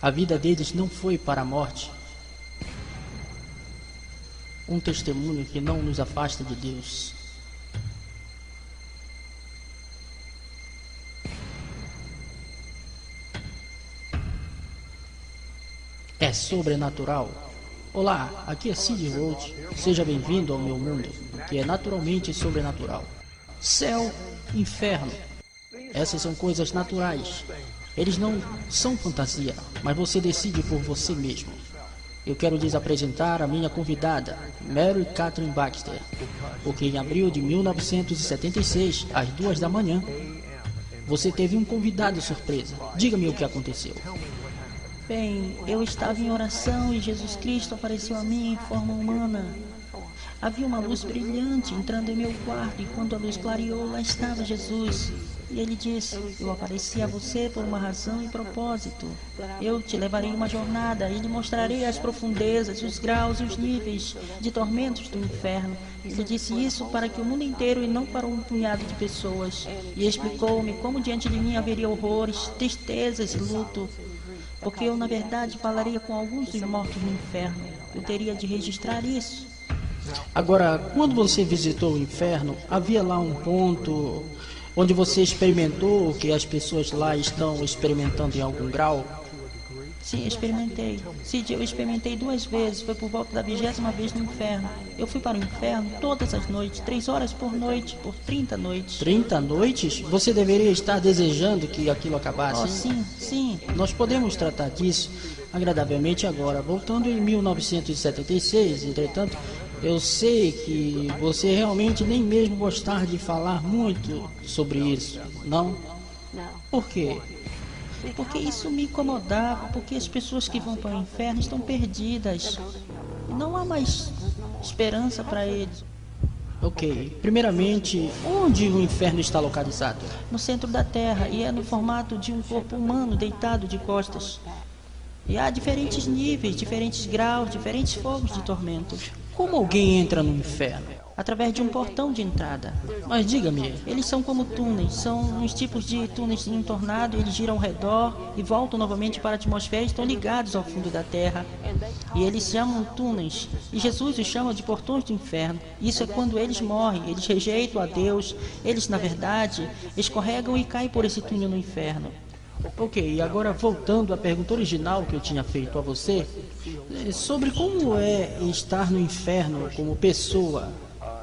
A vida deles não foi para a morte. Um testemunho que não nos afasta de Deus. É sobrenatural. Olá, aqui é Sid Roth. Seja bem-vindo ao meu mundo, que é naturalmente sobrenatural. Céu, inferno. Essas são coisas naturais. Eles não são fantasia, mas você decide por você mesmo. Eu quero lhes apresentar a minha convidada, Mary Catherine Baxter, porque em abril de 1976, às 2 da manhã, você teve um convidado surpresa. Diga-me o que aconteceu. Bem, eu estava em oração e Jesus Cristo apareceu a mim em forma humana. Havia uma luz brilhante entrando em meu quarto e quando a luz clareou, lá estava Jesus. E ele disse, eu apareci a você por uma razão e propósito. Eu te levarei uma jornada e lhe mostrarei as profundezas, os graus e os níveis de tormentos do inferno. Ele disse isso para que o mundo inteiro e não para um punhado de pessoas. E explicou-me como diante de mim haveria horrores, tristezas e luto. Porque eu, na verdade, falaria com alguns dos mortos no inferno. Eu teria de registrar isso. Agora, quando você visitou o inferno, havia lá um ponto onde você experimentou o que as pessoas lá estão experimentando em algum grau? Sim, experimentei. Cid, eu experimentei 2 vezes. Foi por volta da 20ª vez no inferno. Eu fui para o inferno todas as noites, 3 horas por noite, por 30 noites. 30 noites? Você deveria estar desejando que aquilo acabasse? Oh, sim, sim. Nós podemos tratar disso agradavelmente agora. Voltando em 1976, entretanto, eu sei que você realmente nem mesmo gostar de falar muito sobre isso, não? Por quê? Porque isso me incomodava, porque as pessoas que vão para o inferno estão perdidas. Não há mais esperança para eles. Ok. Primeiramente, onde o inferno está localizado? No centro da Terra, e é no formato de um corpo humano deitado de costas. E há diferentes níveis, diferentes graus, diferentes fogos de tormento. Como alguém entra no inferno? Através de um portão de entrada. Mas diga-me, Eles são como túneis, são uns tipos de túneis em um tornado, eles giram ao redor e voltam novamente para a atmosfera e estão ligados ao fundo da terra. E eles chamam túneis, e Jesus os chama de portões do inferno. Isso é quando eles morrem, eles rejeitam a Deus, eles na verdade escorregam e caem por esse túnel no inferno. ok, e agora voltando à pergunta original que eu tinha feito a você, sobre como é estar no inferno como pessoa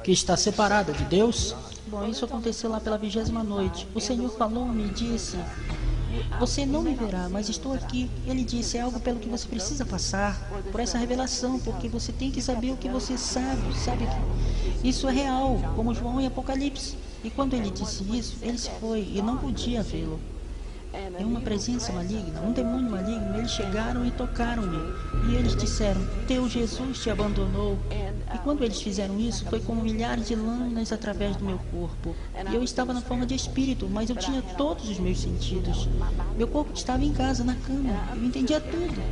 que está separada de Deus. Bom, isso aconteceu lá pela 20ª noite. O Senhor falou-me e disse, você não me verá, mas estou aqui. Ele disse, é algo pelo que você precisa passar, por essa revelação, porque você tem que saber o que você sabe que isso é real, como João em Apocalipse. E quando ele disse isso, ele se foi e não podia vê-lo. É uma presença maligna, um demônio maligno. Eles chegaram e tocaram-me. E eles disseram, teu Jesus te abandonou. E quando eles fizeram isso, foi como milhares de lâminas através do meu corpo. E eu estava na forma de espírito, mas eu tinha todos os meus sentidos. Meu corpo estava em casa, na cama. Eu entendia tudo.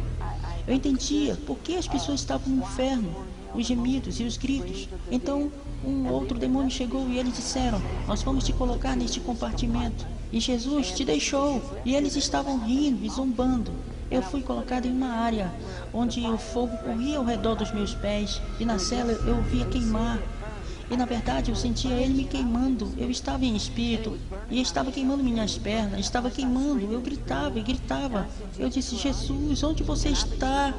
Eu entendia por que as pessoas estavam no inferno, os gemidos e os gritos. Então, um outro demônio chegou e eles disseram, nós vamos te colocar neste compartimento. E Jesus te deixou. E eles estavam rindo e zombando. Eu fui colocado em uma área onde o fogo corria ao redor dos meus pés. E na cela eu via queimar. E na verdade eu sentia ele me queimando. Eu estava em espírito e estava queimando minhas pernas, estava queimando. Eu gritava e gritava. Eu disse, Jesus, onde você está?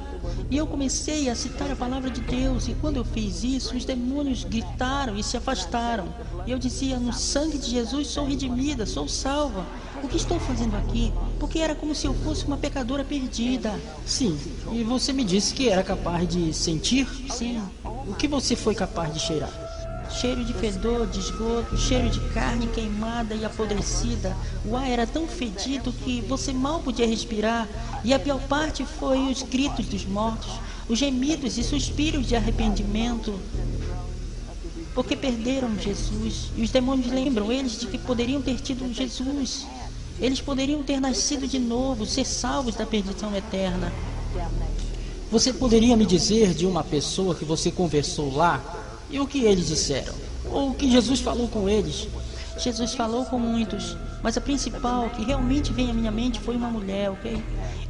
E eu comecei a citar a palavra de Deus. E quando eu fiz isso, os demônios gritaram e se afastaram. E eu dizia, no sangue de Jesus sou redimida, sou salva. O que estou fazendo aqui? Porque era como se eu fosse uma pecadora perdida. Sim, e você me disse que era capaz de sentir? Sim. O que você foi capaz de cheirar? Cheiro de fedor, de esgoto, cheiro de carne queimada e apodrecida. O ar era tão fedido que você mal podia respirar. E a pior parte foi os gritos dos mortos, os gemidos e suspiros de arrependimento, porque perderam Jesus. E os demônios lembram eles de que poderiam ter tido Jesus. Eles poderiam ter nascido de novo, ser salvos da perdição eterna. Você poderia me dizer de uma pessoa que você conversou lá e o que eles disseram? Ou o que Jesus falou com eles? Jesus falou com muitos, mas a principal que realmente veio à minha mente foi uma mulher, ok?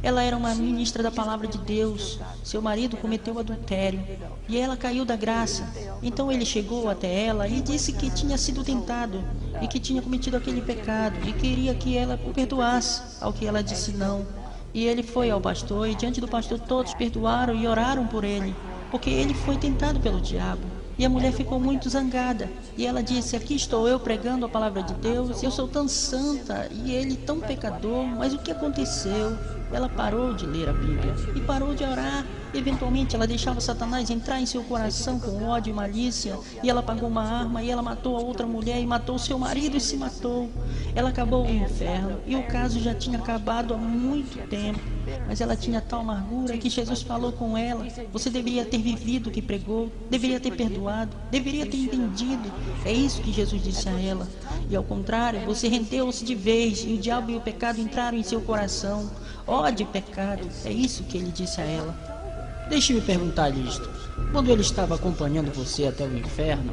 Ela era uma ministra da palavra de Deus. Seu marido cometeu adultério e ela caiu da graça. Então ele chegou até ela e disse que tinha sido tentado e que tinha cometido aquele pecado e queria que ela o perdoasse, ao que ela disse não. E ele foi ao pastor e diante do pastor todos perdoaram e oraram por ele, porque ele foi tentado pelo diabo. E a mulher ficou muito zangada. E ela disse, aqui estou eu pregando a palavra de Deus, eu sou tão santa e ele tão pecador, mas o que aconteceu? Ela parou de ler a Bíblia e parou de orar. Eventualmente ela deixava Satanás entrar em seu coração com ódio e malícia, e ela pegou uma arma e ela matou a outra mulher e matou seu marido e se matou. Ela acabou no inferno e o caso já tinha acabado há muito tempo. Mas ela tinha tal amargura que Jesus falou com ela, você deveria ter vivido o que pregou, deveria ter perdoado, deveria ter entendido. É isso que Jesus disse a ela. E ao contrário, você rendeu-se de vez e o diabo e o pecado entraram em seu coração. Ódio e pecado, é isso que ele disse a ela. Deixe-me perguntar-lhe isto. Quando ele estava acompanhando você até o inferno,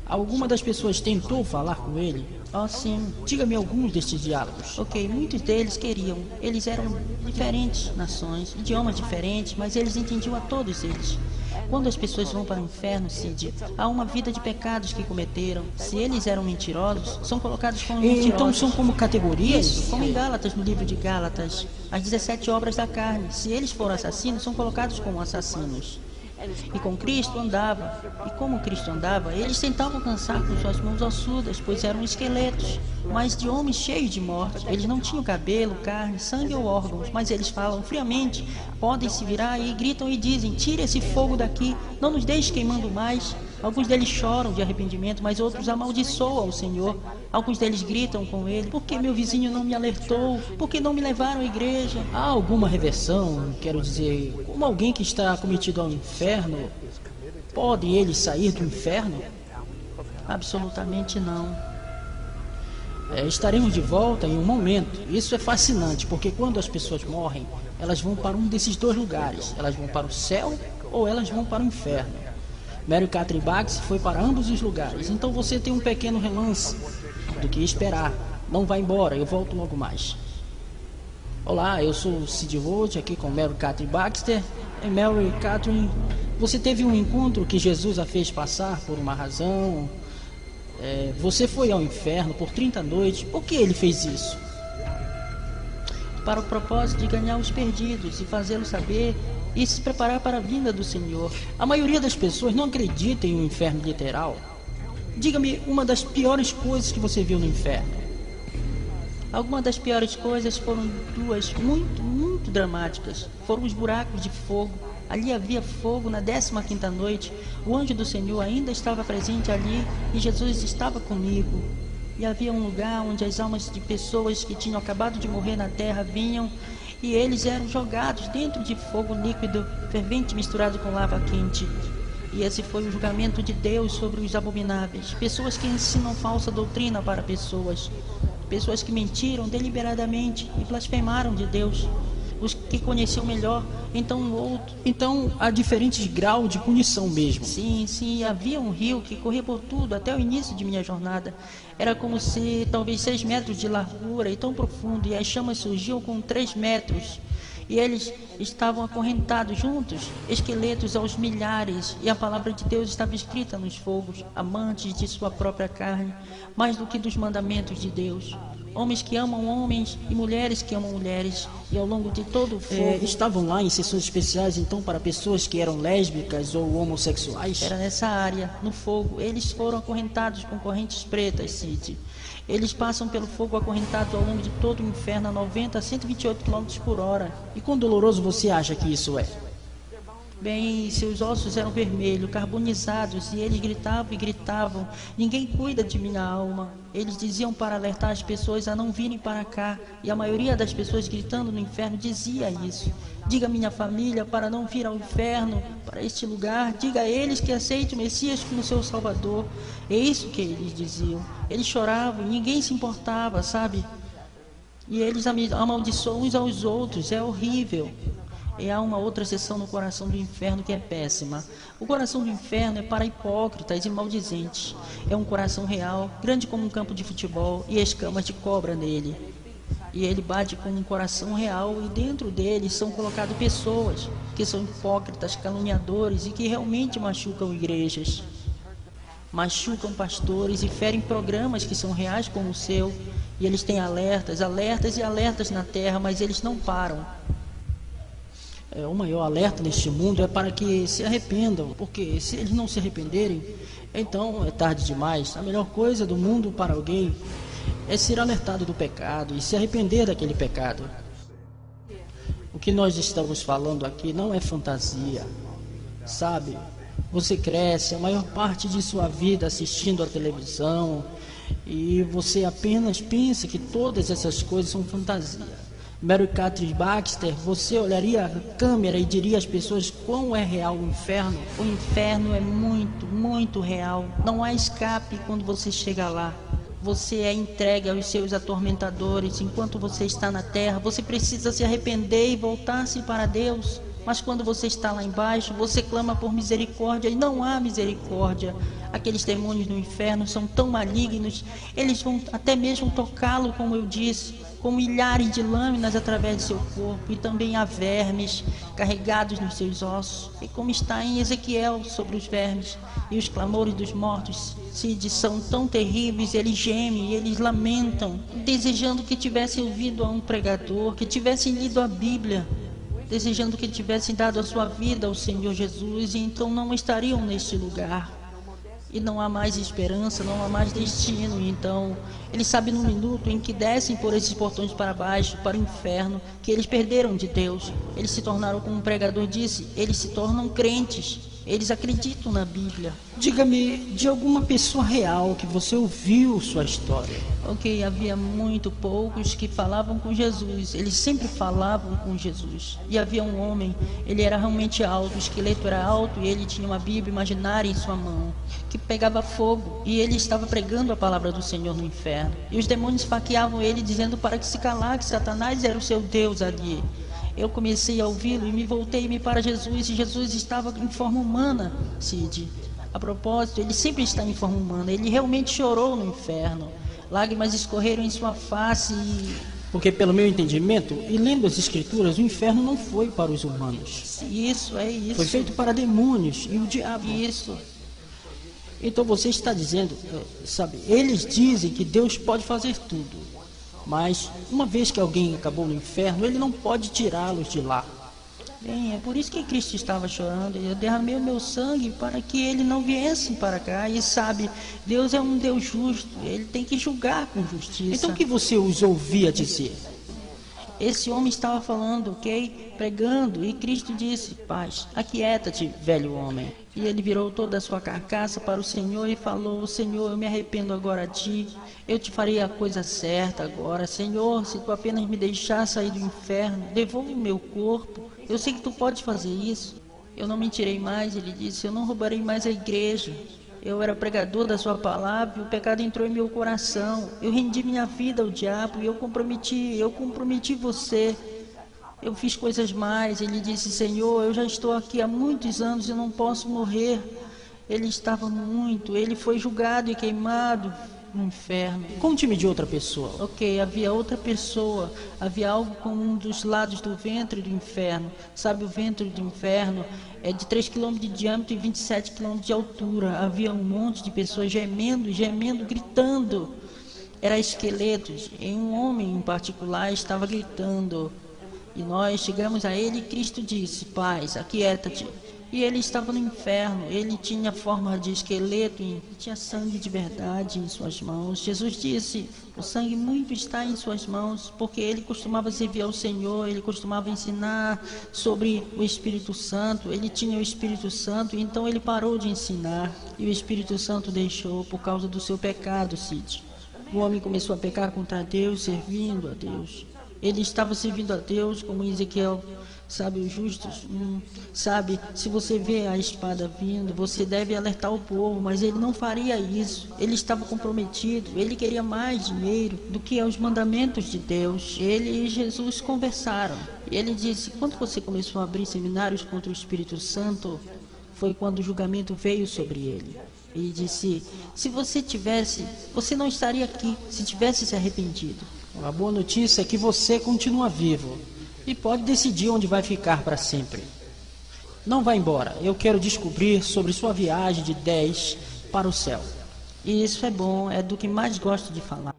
alguma das pessoas tentou falar com ele? Oh, sim. Diga-me alguns destes diálogos. Ok, muitos deles queriam. Eles eram diferentes nações, idiomas diferentes, mas eles entendiam a todos eles. Quando as pessoas vão para o inferno, Cid, há uma vida de pecados que cometeram. Se eles eram mentirosos, são colocados como mentirosos. Então são como categorias? Isso, como em Gálatas, no livro de Gálatas. As 17 obras da carne. Se eles foram assassinos, são colocados como assassinos. E com Cristo andava. E como Cristo andava, eles tentavam alcançar com suas mãos ossudas, pois eram esqueletos, mas de homens cheios de morte. Eles não tinham cabelo, carne, sangue ou órgãos, mas eles falam friamente, podem se virar e gritam e dizem, tire esse fogo daqui, não nos deixe queimando mais. Alguns deles choram de arrependimento, mas outros amaldiçoam o Senhor. Alguns deles gritam com ele, por que meu vizinho não me alertou? Por que não me levaram à igreja? Há alguma reversão? Quero dizer, como alguém que está cometido ao inferno, podem eles sair do inferno? Absolutamente não. Estaremos de volta em um momento. Isso é fascinante, porque quando as pessoas morrem, elas vão para um desses dois lugares. Elas vão para o céu ou elas vão para o inferno. Mary Catherine Bax foi para ambos os lugares, então você tem um pequeno relance do que esperar. Não vá embora, eu volto logo mais. Olá, eu sou o Cid Roth, aqui com Mary Catherine Baxter. E Mary Catherine, você teve um encontro que Jesus a fez passar por uma razão. Você foi ao inferno por 30 noites. Por que ele fez isso? Para o propósito de ganhar os perdidos e fazê-los saber e se preparar para a vinda do Senhor. A maioria das pessoas não acredita em um inferno literal. Diga-me uma das piores coisas que você viu no inferno. Algumas das piores coisas foram duas muito dramáticas. Foram os buracos de fogo. Ali havia fogo na 15ª noite. O anjo do Senhor ainda estava presente ali e Jesus estava comigo. E havia um lugar onde as almas de pessoas que tinham acabado de morrer na terra vinham e eles eram jogados dentro de fogo líquido, fervente misturado com lava quente. E esse foi o julgamento de Deus sobre os abomináveis, pessoas que ensinam falsa doutrina para pessoas que mentiram deliberadamente e blasfemaram de Deus, os que conheciam melhor, então o outro. Então há diferentes graus de punição mesmo. Sim, havia um rio que corria por tudo até o início de minha jornada. Era como se talvez 6 metros de largura e tão profundo, e as chamas surgiam com 3 metros. E eles estavam acorrentados juntos, esqueletos aos milhares, e a palavra de Deus estava escrita nos fogos, amantes de sua própria carne, mais do que dos mandamentos de Deus. Homens que amam homens e mulheres que amam mulheres, e ao longo de todo o fogo... Estavam lá em sessões especiais, então, para pessoas que eram lésbicas ou homossexuais? Era nessa área, no fogo. Eles foram acorrentados com correntes pretas, Cid. Eles passam pelo fogo acorrentados ao longo de todo o inferno a 90 a 128 km por hora. E quão doloroso você acha que isso é? Bem, seus ossos eram vermelhos, carbonizados, e eles gritavam e gritavam, ninguém cuida de minha alma. Eles diziam para alertar as pessoas a não virem para cá, e a maioria das pessoas gritando no inferno dizia isso. Diga à minha família para não vir ao inferno, para este lugar, diga a eles que aceite o Messias como seu Salvador. É isso que eles diziam. Eles choravam e ninguém se importava, sabe? E eles amaldiçoam uns aos outros, é horrível. E há uma outra seção no coração do inferno que é péssima. O coração do inferno é para hipócritas e maldizentes. É um coração real, grande como um campo de futebol, e escamas de cobra nele. E ele bate com um coração real, e dentro dele são colocadas pessoas que são hipócritas, caluniadores e que realmente machucam igrejas. Machucam pastores e ferem programas que são reais como o seu. E eles têm alertas, alertas e alertas na terra, mas eles não param. O maior alerta neste mundo é para que se arrependam, porque se eles não se arrependerem, então é tarde demais. A melhor coisa do mundo para alguém é ser alertado do pecado e se arrepender daquele pecado. O que nós estamos falando aqui não é fantasia, sabe? Você cresce a maior parte de sua vida assistindo a televisão e você apenas pensa que todas essas coisas são fantasia. Mary Catherine Baxter, você olharia a câmera e diria às pessoas quão é real o inferno? O inferno é muito, muito real. Não há escape quando você chega lá. Você é entregue aos seus atormentadores. Enquanto você está na terra, você precisa se arrepender e voltar-se para Deus. Mas quando você está lá embaixo, você clama por misericórdia e não há misericórdia. Aqueles demônios no inferno são tão malignos, eles vão até mesmo tocá-lo, como eu disse, com milhares de lâminas através de seu corpo, e também há vermes carregados nos seus ossos. E como está em Ezequiel sobre os vermes, e os clamores dos mortos, Cid, são tão terríveis, eles gemem, eles lamentam, desejando que tivessem ouvido a um pregador, que tivessem lido a Bíblia, desejando que tivessem dado a sua vida ao Senhor Jesus, e então não estariam neste lugar. E não há mais esperança, não há mais destino. E então, eles sabem no minuto em que descem por esses portões para baixo, para o inferno, que eles perderam de Deus. Eles se tornaram, como o pregador disse, eles se tornam crentes. Eles acreditam na Bíblia. Diga-me de alguma pessoa real que você ouviu sua história. Ok, havia muito poucos que falavam com Jesus. Eles sempre falavam com Jesus. E havia um homem, ele era realmente alto, o esqueleto era alto, e ele tinha uma Bíblia imaginária em sua mão, que pegava fogo, e ele estava pregando a palavra do Senhor no inferno. E os demônios esfaqueavam ele, dizendo para que se calar, que Satanás era o seu Deus ali. Eu comecei a ouvi-lo e me voltei-me para Jesus, e Jesus estava em forma humana, Cid. A propósito, ele sempre está em forma humana. Ele realmente chorou no inferno. Lágrimas escorreram em sua face e... Porque pelo meu entendimento, e lendo as escrituras, o inferno não foi para os humanos. Isso, é isso. Foi feito para demônios e o diabo. Isso. Então você está dizendo, sabe, eles dizem que Deus pode fazer tudo. Mas, uma vez que alguém acabou no inferno, ele não pode tirá-los de lá. Bem, é por isso que Cristo estava chorando. Eu derramei o meu sangue para que ele não viesse para cá. E sabe, Deus é um Deus justo. Ele tem que julgar com justiça. Então o que você os ouvia dizer? Esse homem estava falando, ok? Pregando, e Cristo disse: paz, aquieta-te, velho homem. E ele virou toda a sua carcaça para o Senhor e falou: Senhor, eu me arrependo agora a ti. Eu te farei a coisa certa agora. Senhor, se tu apenas me deixar sair do inferno, devolve o meu corpo. Eu sei que tu podes fazer isso. Eu não mentirei mais, ele disse. Eu não roubarei mais a igreja. Eu era pregador da sua palavra e o pecado entrou em meu coração. Eu rendi minha vida ao diabo e eu comprometi você. Eu fiz coisas mais. Ele disse: Senhor, eu já estou aqui há muitos anos e não posso morrer. Ele foi julgado e queimado no inferno. Conte-me de outra pessoa. Ok, havia outra pessoa. Havia algo com um dos lados do ventre do inferno. Sabe, o ventre do inferno é de 3 km de diâmetro e 27 km de altura. Havia um monte de pessoas gemendo, gritando. Era esqueletos. E um homem em particular estava gritando. E nós chegamos a ele e Cristo disse: paz, aquieta-te. E ele estava no inferno. Ele tinha forma de esqueleto e tinha sangue de verdade em suas mãos. Jesus disse: o sangue muito está em suas mãos, porque ele costumava servir ao Senhor, ele costumava ensinar sobre o Espírito Santo. Ele tinha o Espírito Santo, e então ele parou de ensinar. E o Espírito Santo deixou por causa do seu pecado, Cid. O homem começou a pecar contra Deus, servindo a Deus. Ele estava servindo a Deus como em Ezequiel. Sabe, os justos, sabe, se você vê a espada vindo, você deve alertar o povo, mas ele não faria isso. Ele estava comprometido, ele queria mais dinheiro do que os mandamentos de Deus. Ele e Jesus conversaram. E ele disse, quando você começou a abrir seminários contra o Espírito Santo, foi quando o julgamento veio sobre ele. Ele disse, se você tivesse, você não estaria aqui, se tivesse se arrependido. A boa notícia é que você continua vivo e pode decidir onde vai ficar para sempre. Não vá embora, eu quero descobrir sobre sua viagem de 10 para o céu. E isso é bom, é do que mais gosto de falar.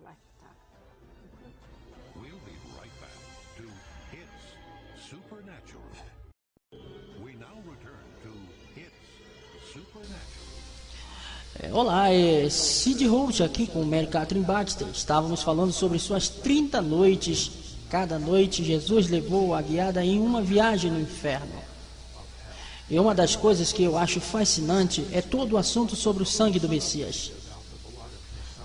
Olá, é Sid Roach aqui com o Mary Catherine Baxter. Estávamos falando sobre suas 30 noites. Cada noite Jesus levou a guiada em uma viagem no inferno. E uma das coisas que eu acho fascinante é todo o assunto sobre o sangue do Messias.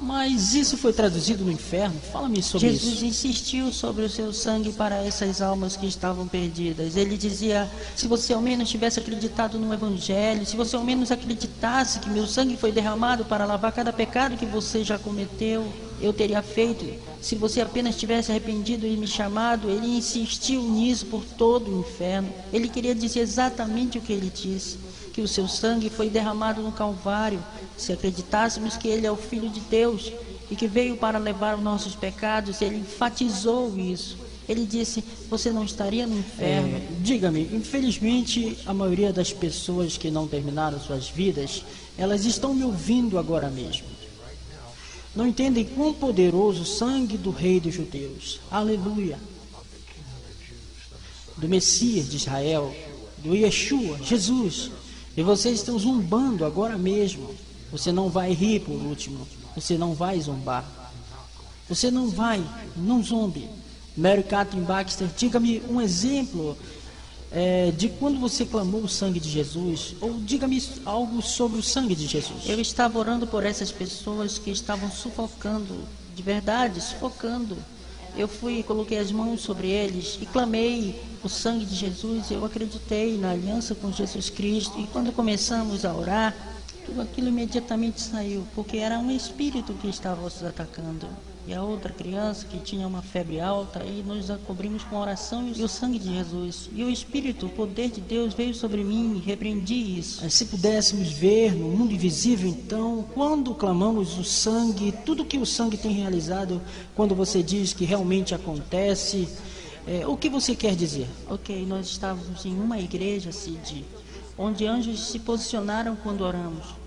Mas isso foi traduzido no inferno? Fala-me sobre isso. Jesus insistiu sobre o seu sangue para essas almas que estavam perdidas. Ele dizia, se você ao menos tivesse acreditado no Evangelho, se você ao menos acreditasse que meu sangue foi derramado para lavar cada pecado que você já cometeu, eu teria feito. Se você apenas tivesse arrependido e me chamado, ele insistiu nisso por todo o inferno. Ele queria dizer exatamente o que ele disse, que o seu sangue foi derramado no Calvário. Se acreditássemos que ele é o Filho de Deus e que veio para levar os nossos pecados, ele enfatizou isso. Ele disse, você não estaria no inferno. Diga-me, infelizmente a maioria das pessoas que não terminaram suas vidas, elas estão me ouvindo agora mesmo. Não entendem quão poderoso o sangue do Rei dos Judeus. Aleluia. Do Messias de Israel, do Yeshua, Jesus. E vocês estão zombando agora mesmo. Você não vai rir por último. Você não vai zombar. Você não vai, não zombe. Mary Catherine Baxter, diga-me um exemplo de quando você clamou o sangue de Jesus. Ou diga-me algo sobre o sangue de Jesus. Eu estava orando por essas pessoas que estavam sufocando, de verdade, sufocando. Eu fui e coloquei as mãos sobre eles e clamei o sangue de Jesus. Eu acreditei na aliança com Jesus Cristo. E quando começamos a orar, tudo aquilo imediatamente saiu, porque era um espírito que estava os atacando. E a outra criança que tinha uma febre alta, e nós a cobrimos com a oração e o sangue de Jesus. E o Espírito, o poder de Deus veio sobre mim e repreendi isso. Se pudéssemos ver no mundo invisível, então, quando clamamos o sangue, tudo que o sangue tem realizado, quando você diz que realmente acontece, o que você quer dizer? Ok, nós estávamos em uma igreja, Cid, onde anjos se posicionaram quando oramos.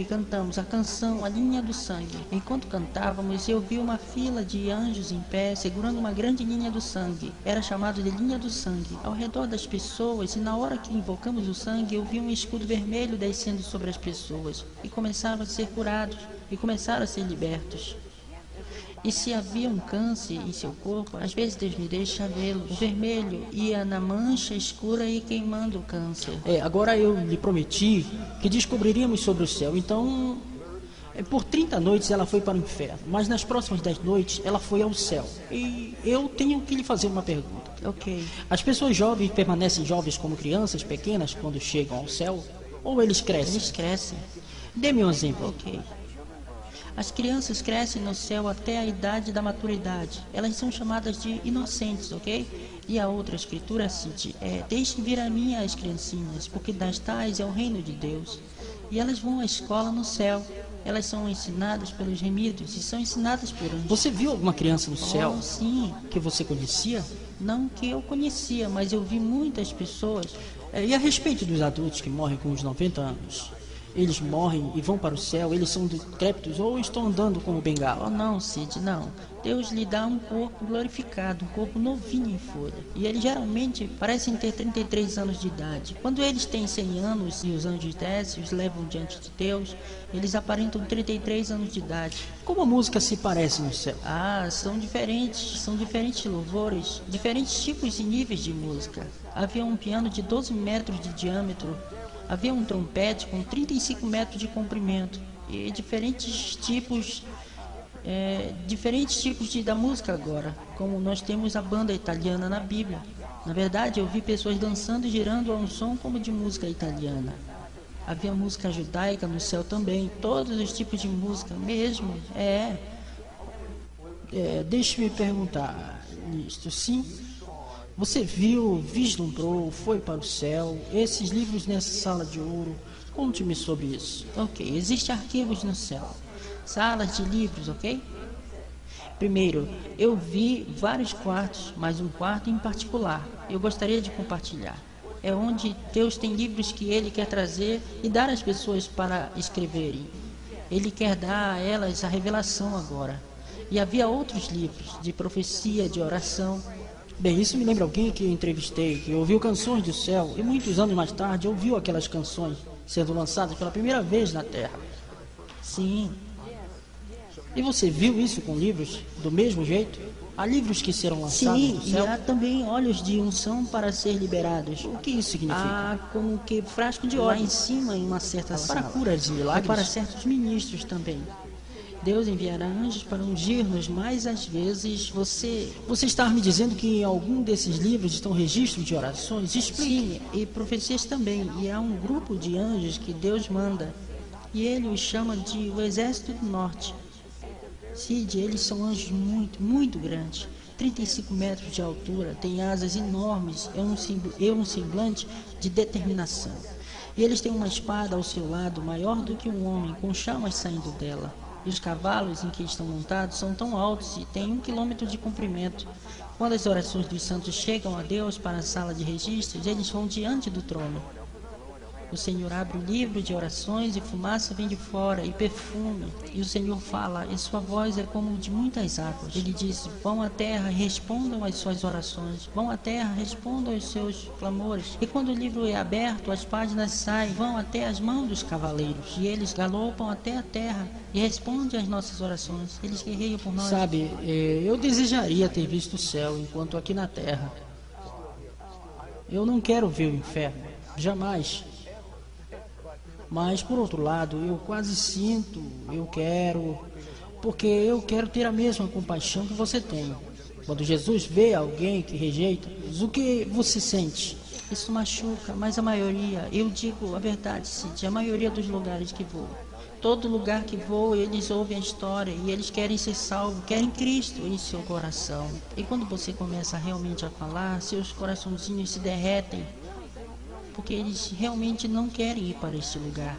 Cantamos a canção A Linha do Sangue. Enquanto cantávamos, eu vi uma fila de anjos em pé, segurando uma grande linha do sangue. Era chamado de Linha do Sangue. Ao redor das pessoas, e na hora que invocamos o sangue, eu vi um escudo vermelho descendo sobre as pessoas. E começaram a ser curados, e começaram a ser libertos. E se havia um câncer em seu corpo, às vezes Deus me deixa vê-lo. O vermelho ia na mancha escura e queimando o câncer. Agora eu lhe prometi que descobriríamos sobre o céu. Então, por 30 noites ela foi para o inferno. Mas nas próximas 10 noites ela foi ao céu. E eu tenho que lhe fazer uma pergunta. Ok. As pessoas jovens permanecem jovens como crianças pequenas quando chegam ao céu? Ou eles crescem? Eles crescem. Dê-me um exemplo. Ok. As crianças crescem no céu até a idade da maturidade. Elas são chamadas de inocentes, ok? E a outra escritura cite, deixem vir a mim as criancinhas, porque das tais é o reino de Deus. E elas vão à escola no céu. Elas são ensinadas pelos remidos e são ensinadas por anjos. Você viu alguma criança no céu? Sim. Que você conhecia? Não que eu conhecia, mas eu vi muitas pessoas. E a respeito dos adultos que morrem com os 90 anos? Eles morrem e vão para o céu, eles são decrépitos ou estão andando como bengala? Oh, não, Cid, não. Deus lhe dá um corpo glorificado, um corpo novinho em folha. E eles geralmente parecem ter 33 anos de idade. Quando eles têm 100 anos e os anjos descem e os levam diante de Deus, eles aparentam 33 anos de idade. Como a música se parece no céu? São diferentes louvores, diferentes tipos e níveis de música. Havia um piano de 12 metros de diâmetro. Havia um trompete com 35 metros de comprimento e diferentes tipos diferentes tipos da música agora, como nós temos a banda italiana na Bíblia. Na verdade, eu vi pessoas dançando e girando a um som como de música italiana. Havia música judaica no céu também, todos os tipos de música mesmo. Deixe-me perguntar, ministro, sim? Você viu, vislumbrou, foi para o céu, esses livros nessa sala de ouro? Conte-me sobre isso. Ok, existem arquivos no céu, salas de livros, ok? Primeiro, eu vi vários quartos, mas um quarto em particular eu gostaria de compartilhar. É onde Deus tem livros que Ele quer trazer e dar às pessoas para escreverem. Ele quer dar a elas a revelação agora. E havia outros livros de profecia, de oração. Bem, isso me lembra alguém que eu entrevistei, que ouviu canções do céu e muitos anos mais tarde ouviu aquelas canções sendo lançadas pela primeira vez na Terra. Sim. E você viu isso com livros do mesmo jeito? Há livros que serão lançados Sim, do céu? e há também olhos de unção para ser liberados. O que isso significa? Como que frasco de óleo lá em cima em uma certa sala. Para curas e milagres? E para certos ministros também. Deus enviará anjos para ungir-nos, mas às vezes você está me dizendo que em algum desses livros estão registros de orações? Explique. Sim, e profecias também. E há um grupo de anjos que Deus manda. E Ele os chama de o Exército do Norte. Cid, eles são anjos muito, muito grandes. 35 metros de altura, têm asas enormes, é um semblante de determinação. E eles têm uma espada ao seu lado, maior do que um homem, com chamas saindo dela. E os cavalos em que estão montados são tão altos e têm 1 quilômetro de comprimento. Quando as orações dos santos chegam a Deus para a sala de registros, eles vão diante do trono. O Senhor abre o livro de orações e fumaça vem de fora e perfume. E o Senhor fala, e sua voz é como de muitas águas. Ele diz, vão à terra e respondam às suas orações. Vão à terra, respondam aos seus clamores. E quando o livro é aberto, as páginas saem, vão até as mãos dos cavaleiros. E eles galopam até a terra e respondem às nossas orações. Eles guerreiam por nós. Sabe, eu desejaria ter visto o céu enquanto aqui na terra. Eu não quero ver o inferno, jamais. Mas, por outro lado, eu quase sinto, porque eu quero ter a mesma compaixão que você tem. Quando Jesus vê alguém que rejeita, o que você sente? Isso machuca, mas a maioria, eu digo a verdade, Cid, a maioria dos lugares que vou. Todo lugar que vou, eles ouvem a história e eles querem ser salvos, querem Cristo em seu coração. E quando você começa realmente a falar, seus coraçãozinhos se derretem. Porque eles realmente não querem ir para este lugar.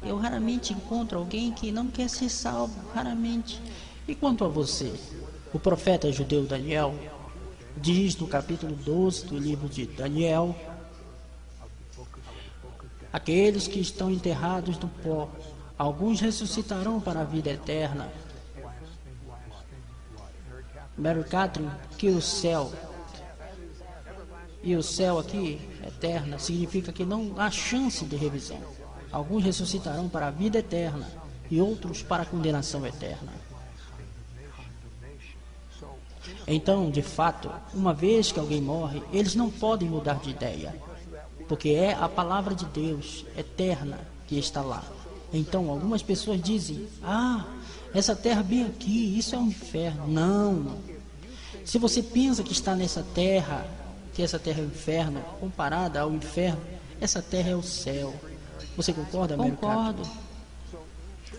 Eu raramente encontro alguém que não quer ser salvo, raramente. E quanto a você? O profeta judeu Daniel diz no capítulo 12 do livro de Daniel: aqueles que estão enterrados no pó, alguns ressuscitarão para a vida eterna. Mary Catherine, que o céu... E o céu aqui, eterna, significa que não há chance de revisão. Alguns ressuscitarão para a vida eterna e outros para a condenação eterna. Então, de fato, uma vez que alguém morre, eles não podem mudar de ideia, porque é a palavra de Deus eterna que está lá. Então, algumas pessoas dizem, essa terra bem aqui, isso é um inferno. Não. Se você pensa que está nessa terra, que essa terra é o inferno, comparada ao inferno, essa terra é o céu. Você concorda, Mary Catherine? Concordo.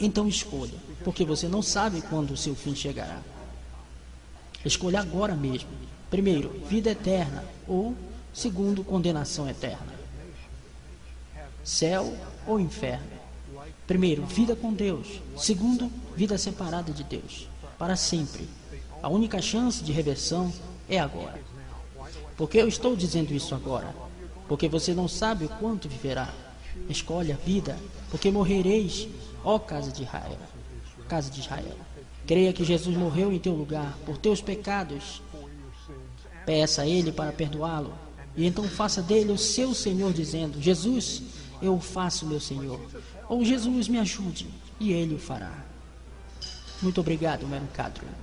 Então escolha, porque você não sabe quando o seu fim chegará. Escolha agora mesmo. Primeiro, vida eterna, ou segundo, condenação eterna. Céu ou inferno. Primeiro, vida com Deus. Segundo, vida separada de Deus, para sempre. A única chance de reversão é agora. Por que eu estou dizendo isso agora? Porque você não sabe o quanto viverá. Escolhe a vida, porque morrereis, ó casa de Israel. Casa de Israel. Creia que Jesus morreu em teu lugar, por teus pecados. Peça a Ele para perdoá-lo. E então faça dele o seu Senhor, dizendo, Jesus, eu o faço meu Senhor. Ou Jesus, me ajude. E Ele o fará. Muito obrigado, Mary Catherine.